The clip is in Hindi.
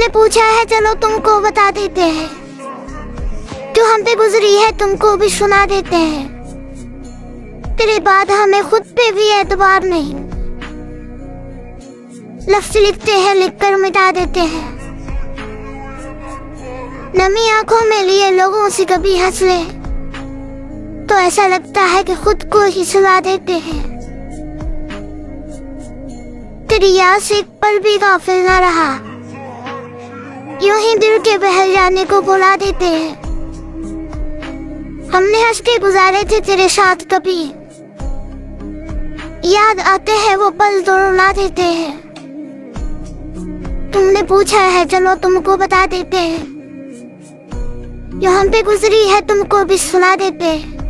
तुमने पूछा है, चलो तुमको बता देते हैं। जो हम पे गुजरी है तुमको भी सुना देते हैं। तेरे बाद हमें खुद पे भी एतबार नहीं। लफ्ज लिखते हैं, लिखकर मिटा देते हैं। नमी आंखों में लिए लोगों से कभी हंस ले तो ऐसा लगता है कि खुद को ही सुला देते हैं। तेरी याद से एक पल भी गाफिल ना रहा, यूं ही दिल के बहल जाने को बुला देते हैं। हमने हंस के गुजारे थे तेरे साथ, कभी याद आते हैं वो पल तो रुला देते हैं। तुमने पूछा है, चलो तुमको बता देते हैं। जो हम पे गुजरी है तुमको भी सुना देते हैं।